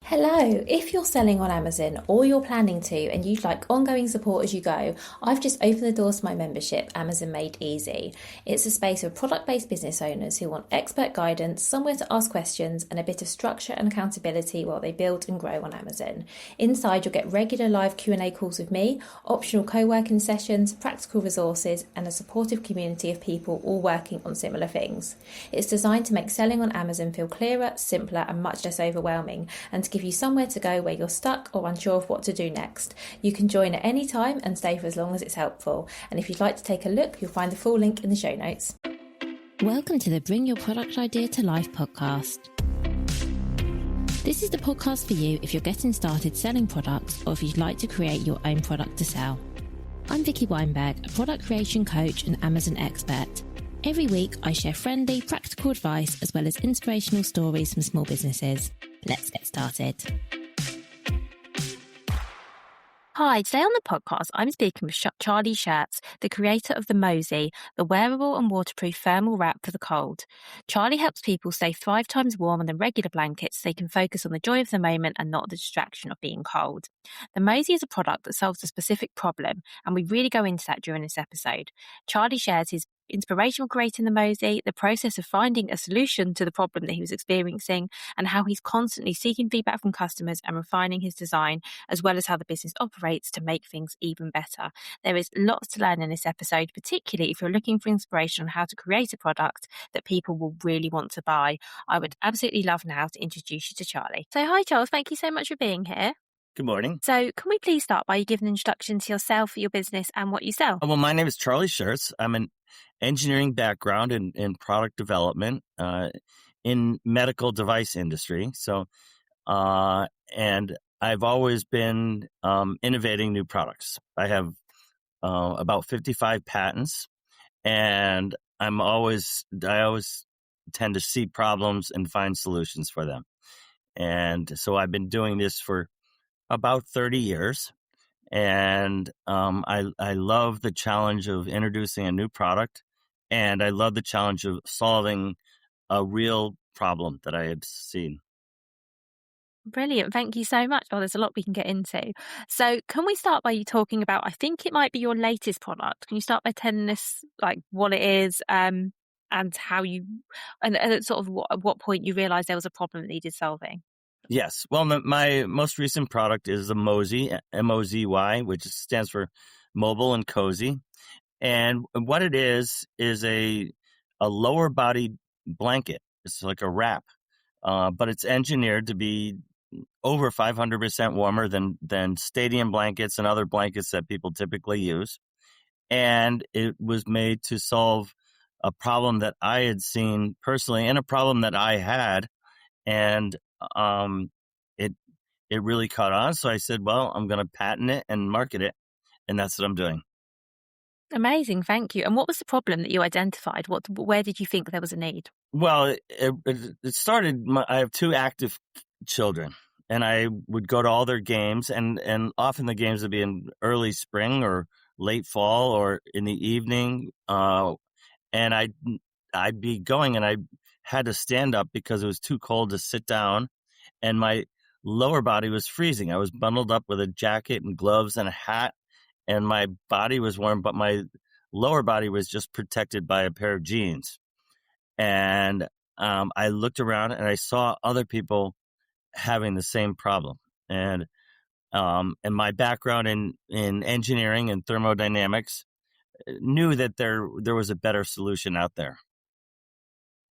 Hello, if you're selling on Amazon or you're planning to and you'd like ongoing support as you go, I've just opened the doors to my membership, Amazon Made Easy. It's a space for product-based business owners who want expert guidance, somewhere to ask questions, and a bit of structure and accountability while they build and grow on Amazon. Inside, you'll get regular live Q&A calls with me, optional co-working sessions, practical resources, and a supportive community of people all working on similar things. It's designed to make selling on Amazon feel clearer, simpler, and much less overwhelming, and to give you somewhere to go where you're stuck or unsure of what to do next. You can join at any time and stay for as long as it's helpful. And if you'd like to take a look, you'll find the full link in the show notes. Welcome to the Bring Your Product Idea to Life podcast. This is the podcast for you if you're getting started selling products or if you'd like to create your own product to sell. I'm Vicky Weinberg, a product creation coach and Amazon expert. Every week, I share friendly, practical advice as well as inspirational stories from small businesses. Let's get started. Hi, today on the podcast, I'm speaking with Charlie Shert, the creator of the Mosey, the wearable and waterproof thermal wrap for the cold. Charlie helps people stay 5 times warmer than regular blankets so they can focus on the joy of the moment and not the distraction of being cold. The Mosey is a product that solves a specific problem, and we really go into that during this episode. Charlie shares his inspiration for creating the Mosey, the process of finding a solution to the problem that he was experiencing, and how he's constantly seeking feedback from customers and refining his design, as well as how the business operates to make things even better. There is lots to learn in this episode, particularly if you're looking for inspiration on how to create a product that people will really want to buy. I would absolutely love now to introduce you to Charlie. So hi Charles, thank you so much for being here. Good morning. So can we please start by you giving an introduction to yourself, your business, and what you sell? Well, my name is Charlie Sherts. I'm an engineering background in product development in medical device industry. And I've always been innovating new products. I have about 55 patents, and I always tend to see problems and find solutions for them. And so I've been doing this for about 30 years. And I love the challenge of introducing a new product, and I love the challenge of solving a real problem that I had seen. Brilliant. Thank you so much. Well, there's a lot we can get into. So can we start by you talking about, I think it might be your latest product. Can you start by telling us like what it is and how you, and sort of at what point you realized there was a problem that needed solving? Yes. Well, my most recent product is the Mosey, M-O-Z-Y, which stands for mobile and cozy. And what it is a lower body blanket. It's like a wrap, but it's engineered to be over 500% warmer than stadium blankets and other blankets that people typically use. And it was made to solve a problem that I had seen personally and a problem that I had. And it really caught on. So I said, well, I'm going to patent it and market it. And that's what I'm doing. Amazing. Thank you. And what was the problem that you identified? Where did you think there was a need? Well, it started, I have 2 active children, and I would go to all their games, and often the games would be in early spring or late fall or in the evening. And I'd be going, and I had to stand up because it was too cold to sit down, and my lower body was freezing. I was bundled up with a jacket and gloves and a hat, and my body was warm, but my lower body was just protected by a pair of jeans. And I looked around and I saw other people having the same problem. And my background in engineering and thermodynamics knew that there was a better solution out there.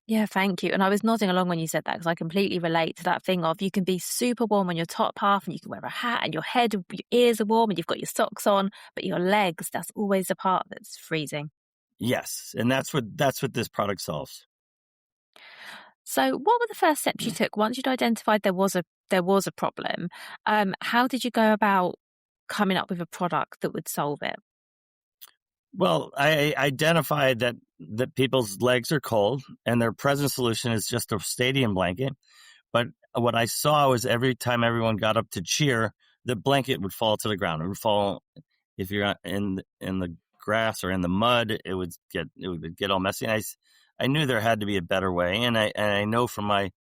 Yeah, thank you. And I was nodding along when you said that because I completely relate to that thing of you can be super warm on your top half and you can wear a hat and your head, your ears are warm and you've got your socks on, but your legs, that's always the part that's freezing. Yes. And that's what this product solves. So what were the first steps you took once you'd identified there was a problem? How did you go about coming up with a product that would solve it? Well, I identified that people's legs are cold and their present solution is just a stadium blanket. But what I saw was every time everyone got up to cheer, the blanket would fall to the ground. It would fall if you're in the grass or in the mud. It would get all messy. And I knew there had to be a better way. And I know from my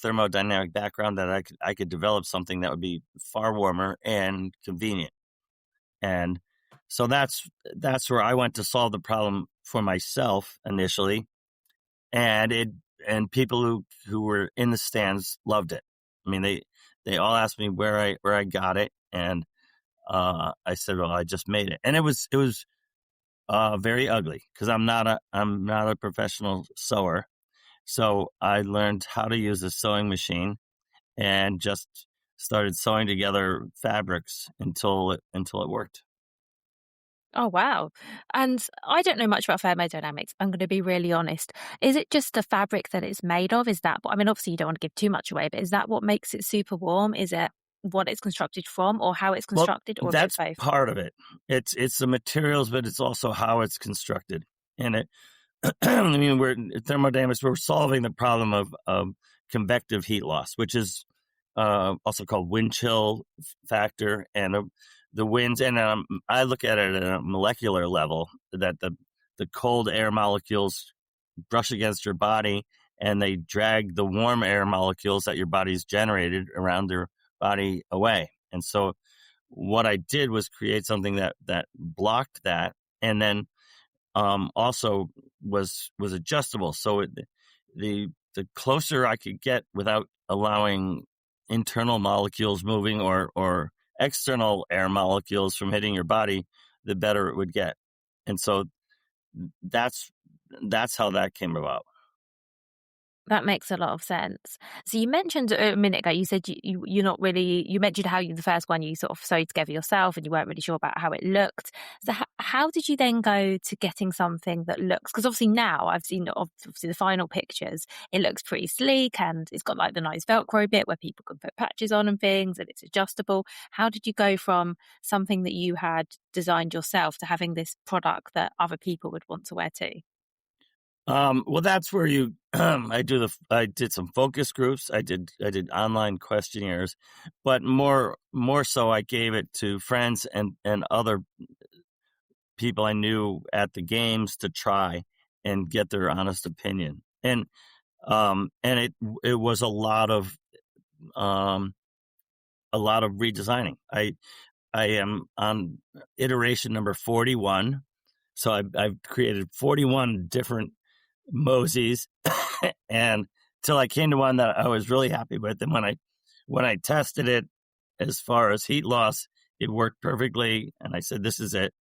thermodynamic background that I could develop something that would be far warmer and convenient. And so that's where I went to solve the problem for myself initially, and people who were in the stands loved it. I mean, they all asked me where I got it, and I said, well, I just made it, and it was very ugly because I'm not a professional sewer. So I learned how to use a sewing machine and just started sewing together fabrics until it worked. Oh, wow. And I don't know much about thermodynamics. I'm going to be really honest. Is it just the fabric that it's made of? Is that, I mean, obviously you don't want to give too much away, but is that what makes it super warm? Is it what it's constructed from or how it's Well, constructed or that's both? part of it. It's the materials, but it's also how it's constructed. And it, I mean, thermodynamics, we're solving the problem of convective heat loss, which is also called wind chill factor, and the winds. And I look at it at a molecular level, that the cold air molecules brush against your body, and they drag the warm air molecules that your body's generated around your body away. And so what I did was create something that blocked that, and then also was adjustable. So the closer I could get without allowing internal molecules moving or external air molecules from hitting your body, the better it would get. And so that's how that came about. That makes a lot of sense. So you mentioned a minute ago, you said you're not really, you mentioned how the first one you sort of sewed together yourself and you weren't really sure about how it looked. So how did you then go to getting something that looks, because obviously now I've seen obviously the final pictures, it looks pretty sleek and it's got like the nice Velcro bit where people can put patches on and things and it's adjustable. How did you go from something that you had designed yourself to having this product that other people would want to wear too? Well, that's where I did some focus groups. I did online questionnaires, but more so I gave it to friends and other people I knew at the games to try and get their honest opinion. And it was a lot of redesigning. I am on iteration number 41. So I've created 41 different Mosies, and till I came to one that I was really happy with. And when I tested it, as far as heat loss, it worked perfectly. And I said, "This is it."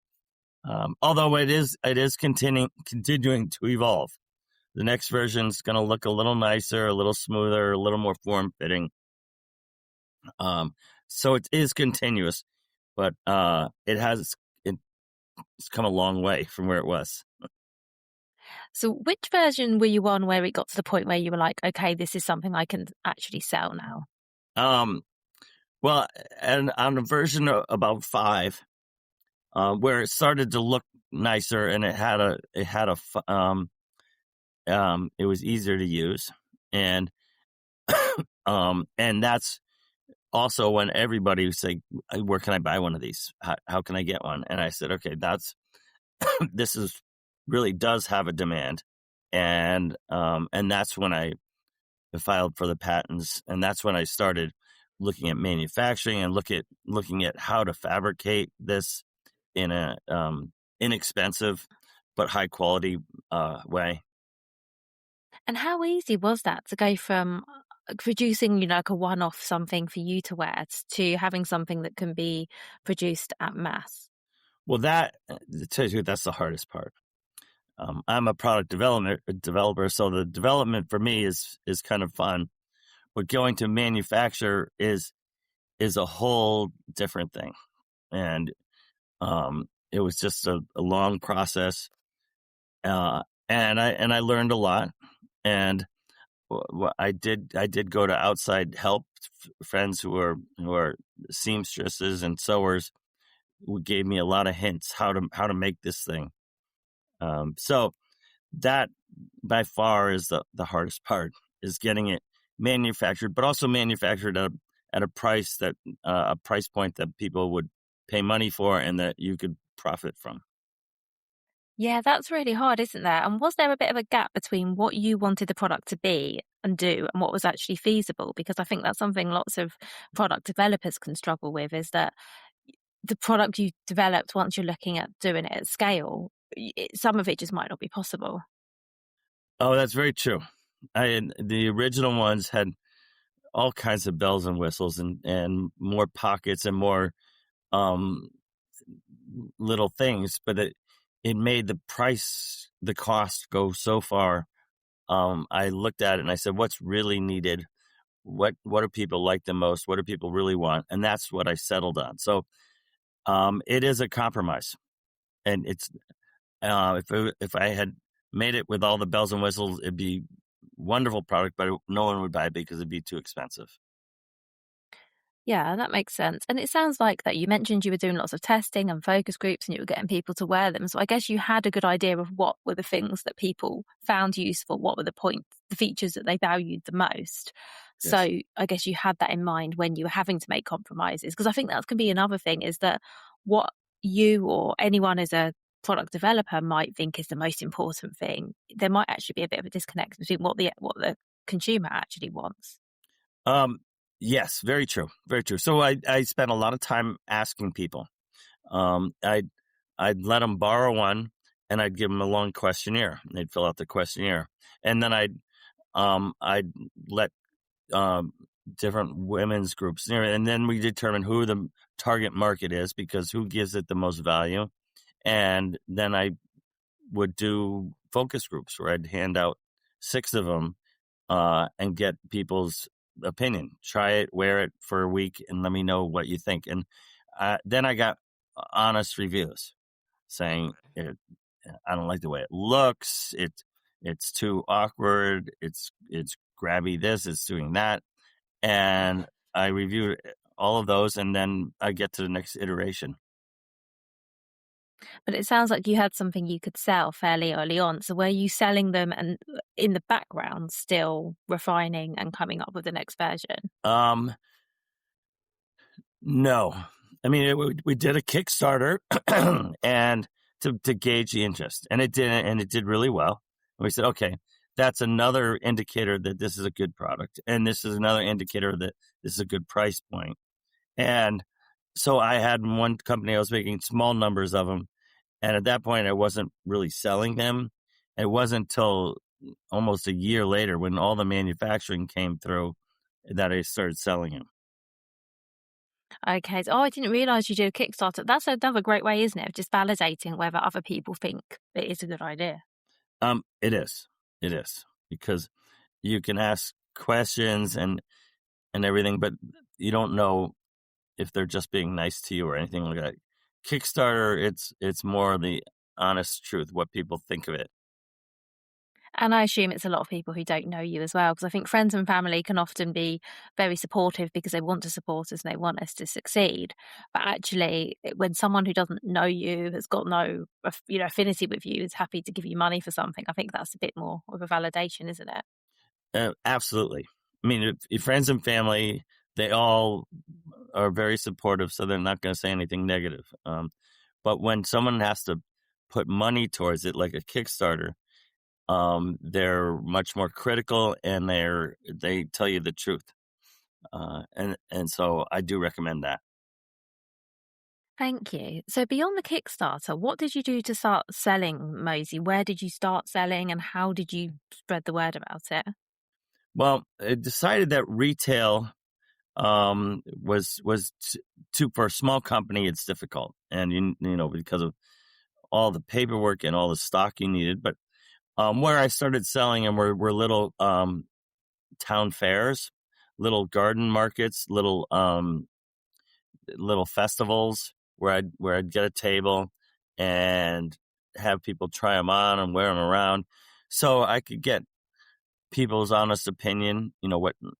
Although it is continuing to evolve. The next version is going to look a little nicer, a little smoother, a little more form fitting. So it is continuous, but it's come a long way from where it was. So which version were you on where it got to the point where you were like, okay, this is something I can actually sell now? Well, and on a version of about 5, where it started to look nicer and it was easier to use. And, and that's also when everybody was saying, where can I buy one of these? How can I get one? And I said, okay, this is really does have a demand. And that's when I filed for the patents. And that's when I started looking at manufacturing and looking at how to fabricate this in a inexpensive but high quality way. And how easy was that to go from producing, like a one-off something for you to wear to having something that can be produced at mass? Well, to tell you the truth, that's the hardest part. I'm a product developer, so the development for me is kind of fun. But going to manufacture is a whole different thing, and it was just a long process. And I learned a lot, and I did go to outside help. Friends who are seamstresses and sewers who gave me a lot of hints how to make this thing. So that by far is the hardest part, is getting it manufactured, but also manufactured at a price point that people would pay money for and that you could profit from. Yeah, that's really hard, isn't there? And was there a bit of a gap between what you wanted the product to be and do and what was actually feasible? Because I think that's something lots of product developers can struggle with, is that the product you developed, once you're looking at doing it at scale, some of it just might not be possible. Oh, that's very true. The original ones had all kinds of bells and whistles and more pockets and more um, little things, but it made the cost go so far. I looked at it and I said, what's really needed? What do people like the most? What do people really want? And that's what I settled on. So it is a compromise, and it's if I had made it with all the bells and whistles, it'd be wonderful product, but no one would buy it because it'd be too expensive. Yeah, that makes sense. And it sounds like that you mentioned you were doing lots of testing and focus groups and you were getting people to wear them. So I guess you had a good idea of what were the things that people found useful, what were the features that they valued the most. So Yes. I guess you had that in mind when you were having to make compromises. Because I think that can be another thing, is that what you or anyone as a product developer might think is the most important thing, there might actually be a bit of a disconnect between what the consumer actually wants. Yes, very true. Very true. So I spent a lot of time asking people. I'd let them borrow one and I'd give them a long questionnaire. They'd fill out the questionnaire. And then I'd let, different women's groups, and then we determine who the target market is, because who gives it the most value. And then I would do focus groups where I'd hand out 6 of them, and get people's opinion. Try it, wear it for a week, and let me know what you think. And then I got honest reviews saying, I don't like the way it looks. It's too awkward. It's grabby this, it's doing that. And I reviewed all of those, and then I get to the next iteration. But it sounds like you had something you could sell fairly early on. So were you selling them and in the background still refining and coming up with the next version? Um, no, I mean, we did a Kickstarter and to gauge the interest, and it did really well. And we said, okay, that's another indicator that this is a good product, and this is another indicator that this is a good price point. And so I had one company, I was making small numbers of them, and at that point I wasn't really selling them. It wasn't until almost a year later, when all the manufacturing came through, that I started selling them. Okay. So, I didn't realize you did a Kickstarter. That's another great way, isn't it, of just validating whether other people think it is a good idea. It is, because you can ask questions and everything, but you don't know if they're just being nice to you or anything like that. Kickstarter, it's more the honest truth, what people think of it. And I assume it's a lot of people who don't know you as well, because I think friends and family can often be very supportive because they want to support us and they want us to succeed. But actually, when someone who doesn't know you, has got no affinity with you, is happy to give you money for something, I think that's a bit more of a validation, isn't it? Absolutely. I mean, if your friends and family, they all are very supportive, so they're not going to say anything negative. But when someone has to put money towards it, like a Kickstarter, they're much more critical, and they tell you the truth. And so I do recommend that. Thank you. So beyond the Kickstarter, what did you do to start selling Mosey? Where did you start selling and how did you spread the word about it? Well, I decided that retail was too, for a small company, it's difficult, and you know, because of all the paperwork and all the stock you needed. But where I started selling them were little town fairs, little garden markets, little festivals where I'd get a table and have people try them on and wear them around, so I could get people's honest opinion,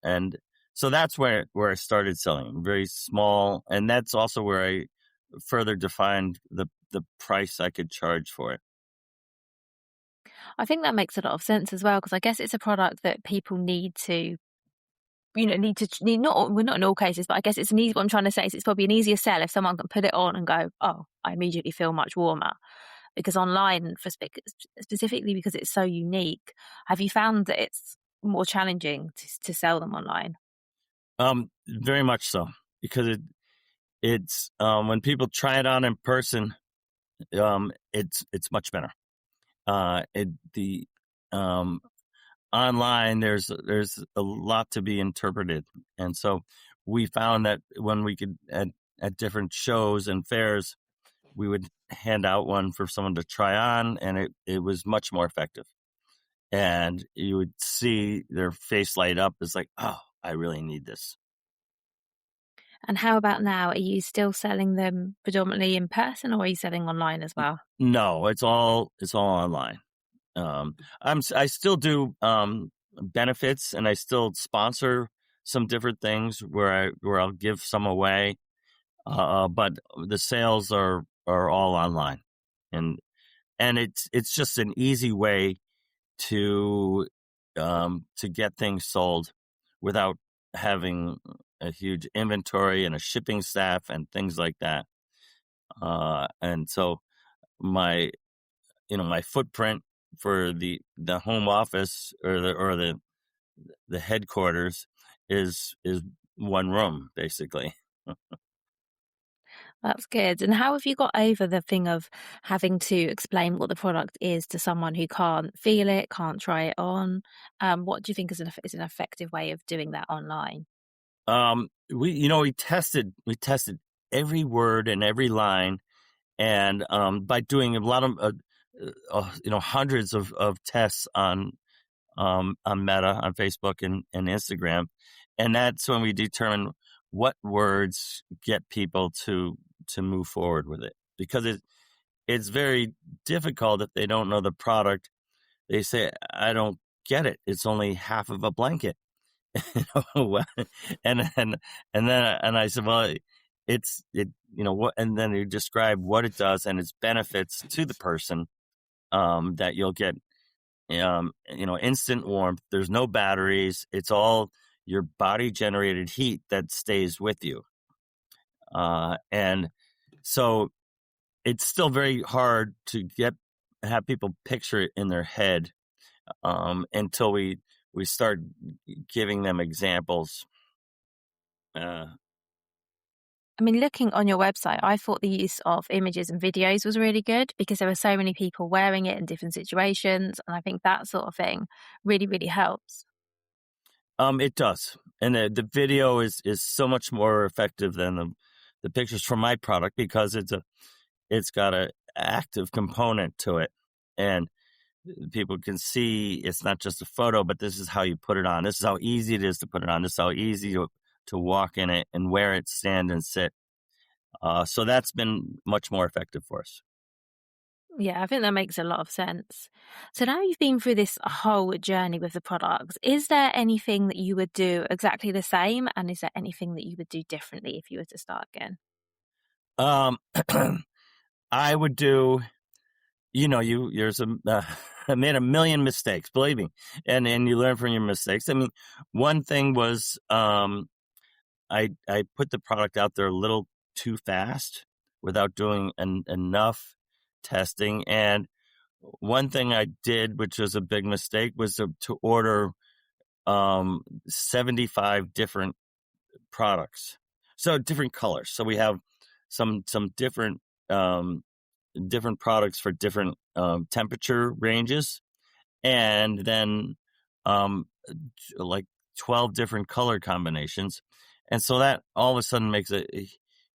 and so that's where I started selling very small, and that's also where I further defined the price I could charge for it. I think that makes a lot of sense as well, because I guess it's a product that people need to, not, well, not in all cases, but I guess it's an easy, what I'm trying to say is it's probably an easier sell if someone can put it on and go, oh, I immediately feel much warmer. Because online, specifically because it's so unique, have you found that it's more challenging to sell them online? Very much so, because it's when people try it on in person, it's much better. The online, there's a lot to be interpreted, and so we found that when we could at different shows and fairs, we would hand out one for someone to try on, and it was much more effective. And you would see their face light up. It's like, oh, I really need this. And how about now? Are you still selling them predominantly in person, or are you selling online as well? No, it's all online. I still do benefits, and I still sponsor some different things where I'll give some away. But the sales are all online, and it's just an easy way to get things sold without having a huge inventory and a shipping staff and things like that. And so my footprint for the home office or the headquarters is one room, basically. That's good. And how have you got over the thing of having to explain what the product is to someone who can't feel it, can't try it on? What do you think is an effective way of doing that online? We tested every word and every line, and by doing a lot of hundreds of tests on Meta, on Facebook and Instagram, and that's when we determine what words get people to move forward with it, because it's very difficult if they don't know the product. They say, I don't get it. It's only half of a blanket. and I said, well, what, and then you describe what it does and its benefits to the person, that you'll get, instant warmth. There's no batteries. It's all your body generated heat that stays with you. And so it's still very hard to have people picture it in their head, until we start giving them examples. I mean, looking on your website, I thought the use of images and videos was really good because there were so many people wearing it in different situations. And I think that sort of thing really, really helps. It does. And the video is so much more effective than the pictures from my product, because it's got a active component to it. And people can see it's not just a photo, but this is how you put it on. This is how easy it is to put it on. This is how easy to walk in it and wear it, stand and sit. So that's been much more effective for us. Yeah, I think that makes a lot of sense. So now you've been through this whole journey with the products. Is there anything that you would do exactly the same? And is there anything that you would do differently if you were to start again? I would do, I made a million mistakes, believe me, and you learn from your mistakes. I mean, one thing was, I put the product out there a little too fast without doing enough testing. And one thing I did, which was a big mistake, was to order 75 different products, so different colors. So we have some different products for different temperature ranges, and then like 12 different color combinations. And so that all of a sudden makes a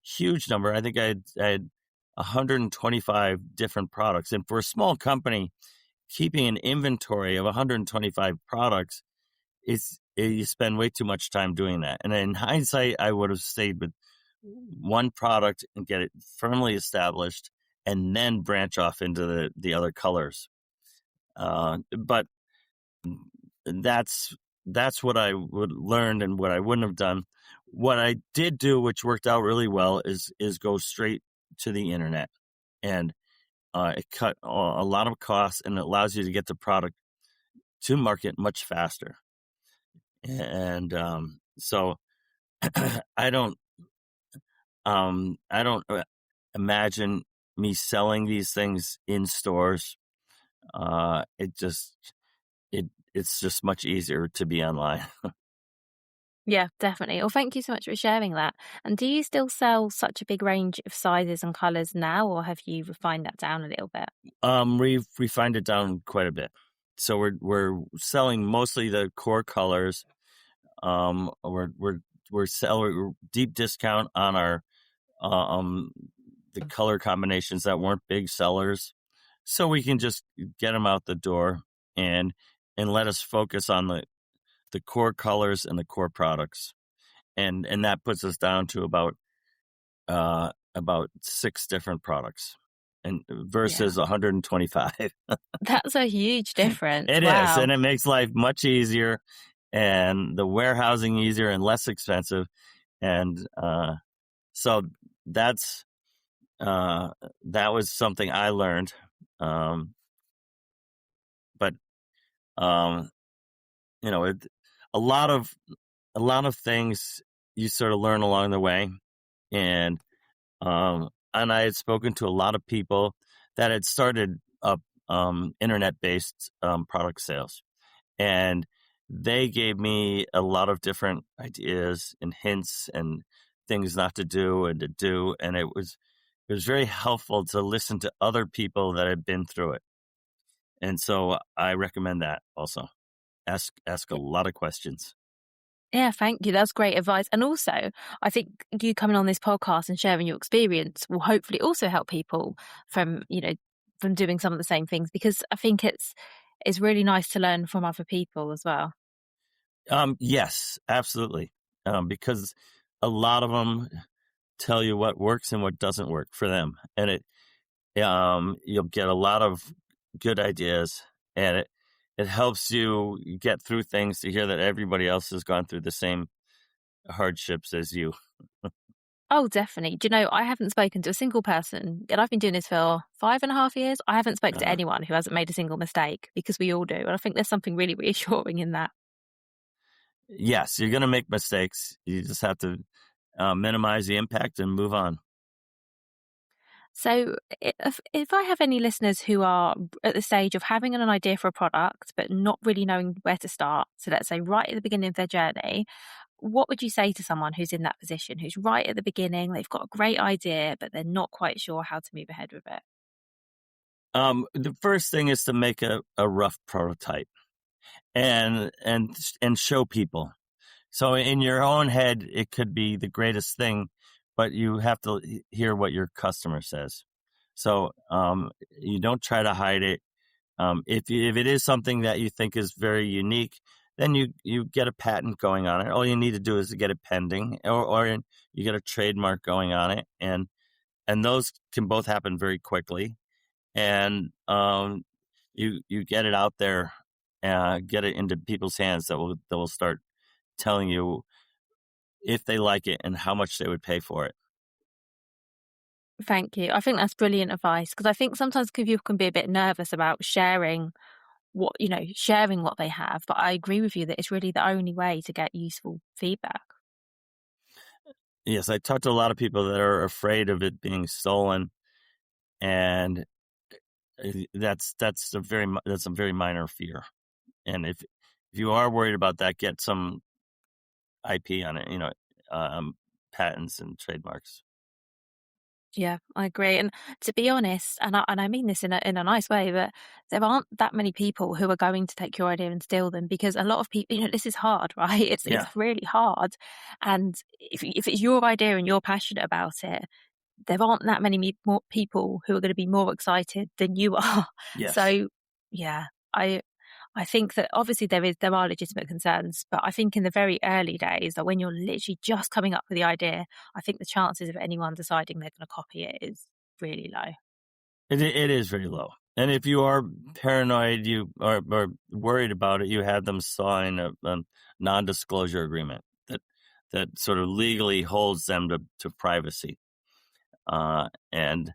huge number. I think I had 125 different products. And for a small company, keeping an inventory of 125 products, you spend way too much time doing that. And in hindsight, I would have stayed with one product and get it firmly established, and then branch off into the other colors. But that's what I would learn and what I wouldn't have done. What I did do, which worked out really well, is go straight to the internet, and it cut a lot of costs, and it allows you to get the product to market much faster. And so I don't imagine me selling these things in stores. It's just much easier to be online. Yeah, definitely. Well, thank you so much for sharing that. And do you still sell such a big range of sizes and colors now, or have you refined that down a little bit? We've refined it down quite a bit. So we're selling mostly the core colors. We're selling deep discount on our the color combinations that weren't big sellers, so we can just get them out the door and let us focus on the core colors and the core products, and that puts us down to about 6 different products, and Yeah. versus 125. That's a huge difference. It is, Wow. and it makes life much easier, and the warehousing easier and less expensive, and so that's that was something I learned, but um, a lot of things you sort of learn along the way, and I had spoken to a lot of people that had started up internet-based product sales, and they gave me a lot of different ideas and hints and things not to do and to do, and it was very helpful to listen to other people that had been through it, and so I recommend that also. Ask a lot of questions. Yeah, thank you. That's great advice. And also, I think you coming on this podcast and sharing your experience will hopefully also help people from, from doing some of the same things, because I think it's really nice to learn from other people as well. Yes, absolutely, because a lot of them tell you what works and what doesn't work for them, and you'll get a lot of good ideas, and it helps you get through things to hear that everybody else has gone through the same hardships as you. Oh, definitely. Do you know, I haven't spoken to a single person, and I've been doing this for 5.5 years. I haven't spoken to Uh, anyone who hasn't made a single mistake, because we all do. And I think there's something really reassuring in that. yes, you're going to make mistakes. You just have to minimize the impact and move on. So, if I have any listeners who are at the stage of having an idea for a product, but not really knowing where to start, so let's say right at the beginning of their journey, what would you say to someone who's in that position, who's right at the beginning, they've got a great idea, but they're not quite sure how to move ahead with it? The first thing is to make a rough prototype and show people. So in your own head, it could be the greatest thing, but you have to hear what your customer says. So you don't try to hide it. If it is something that you think is very unique, then you get a patent going on it. All you need to do is to get it pending, or you get a trademark going on it, and those can both happen very quickly. And you get it out there, get it into people's hands that will start telling you if they like it and how much they would pay for it. Thank you. I think that's brilliant advice, because I think sometimes people can be a bit nervous about sharing what they have. But I agree with you that it's really the only way to get useful feedback. Yes, I talked to a lot of people that are afraid of it being stolen, and that's a very minor fear. And if you are worried about that, get some IP on it, patents and trademarks. Yeah, I agree. And to be honest, and I mean this in a nice way, but there aren't that many people who are going to take your idea and steal them, because a lot of people, this is hard, right? It's Yeah. really hard. And if it's your idea and you're passionate about it, there aren't that many more people who are going to be more excited than you are. Yes. So yeah, I think that obviously there are legitimate concerns, but I think in the very early days, that when you're literally just coming up with the idea, I think the chances of anyone deciding they're going to copy it is really low. It is very low. And if you are paranoid, you are worried about it, you have them sign a non-disclosure agreement that sort of legally holds them to privacy. And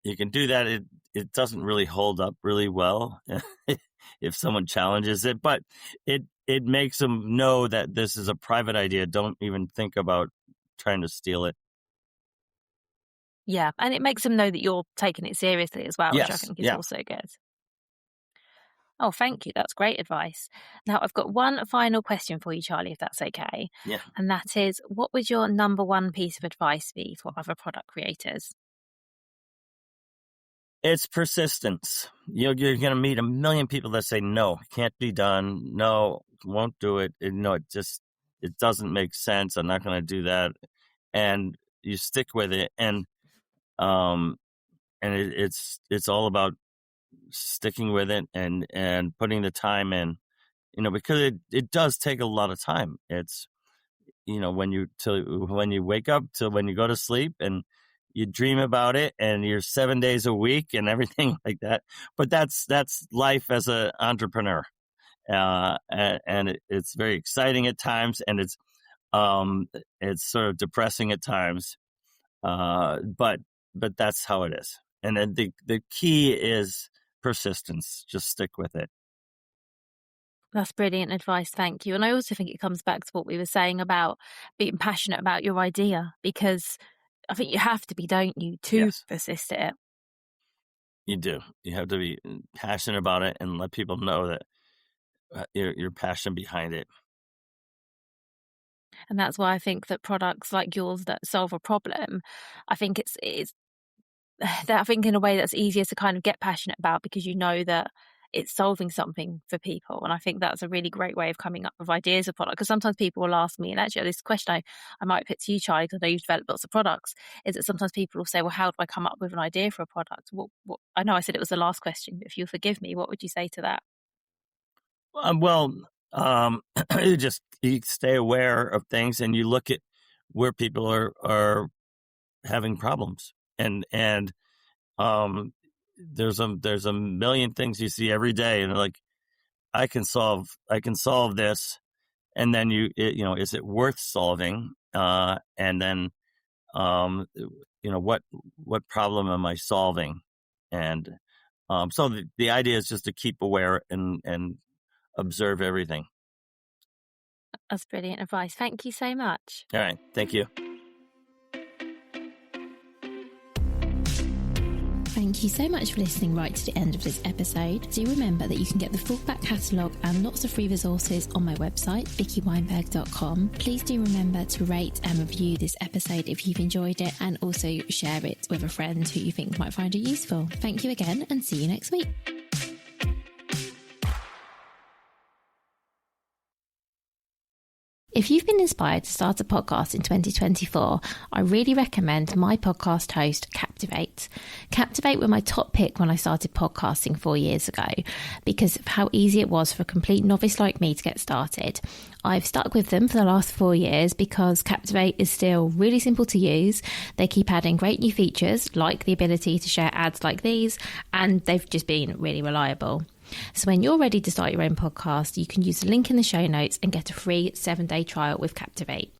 you can do that. It doesn't really hold up really well if someone challenges it, but it makes them know that this is a private idea. Don't even think about trying to steal it. Yeah, and it makes them know that you're taking it seriously as well, which I Yes. think is Yeah. also good. Oh, thank you. That's great advice. Now, I've got one final question for you, Charlie, if that's okay. Yeah. And that is, what would your number one piece of advice be for other product creators? It's persistence. You're going to meet a million people that say, no, can't be done. No, won't do it. It doesn't make sense. I'm not going to do that. And you stick with it. And it's all about sticking with it and putting the time in, because it does take a lot of time. It's, when you wake up till when you go to sleep, and you dream about it, and you're 7 days a week and everything like that. But that's life as an entrepreneur. And it's very exciting at times, and it's sort of depressing at times. But that's how it is. And then the key is persistence. Just stick with it. That's brilliant advice. Thank you. And I also think it comes back to what we were saying about being passionate about your idea, because I think you have to be, don't you, to Yes. persist at it. You do. You have to be passionate about it and let people know that your passion behind it. And that's why I think that products like yours that solve a problem, I think it's I think in a way that's easier to kind of get passionate about, because you know that it's solving something for people. And I think that's a really great way of coming up with ideas of product. Because sometimes people will ask me, and actually this question I might put to you, Charlie, because I know you've developed lots of products, is that sometimes people will say, well, how do I come up with an idea for a product? What I know I said it was the last question, but if you'll forgive me, what would you say to that? You stay aware of things, and you look at where people are having problems, and there's a million things you see every day, and like, I can solve this, and then is it worth solving? And then what problem am I solving? And so the idea is just to keep aware and observe everything. That's brilliant advice. Thank you so much. All right. Thank you. Thank you so much for listening right to the end of this episode. Do remember that you can get the full back catalogue and lots of free resources on my website, vickyweinberg.com. Please do remember to rate and review this episode if you've enjoyed it, and also share it with a friend who you think might find it useful. Thank you again, and see you next week. If you've been inspired to start a podcast in 2024, I really recommend my podcast host, Captivate. Captivate were my top pick when I started podcasting 4 years ago, because of how easy it was for a complete novice like me to get started. I've stuck with them for the last 4 years because Captivate is still really simple to use. They keep adding great new features, like the ability to share ads like these, and they've just been really reliable. So when you're ready to start your own podcast, you can use the link in the show notes and get a free 7-day trial with Captivate.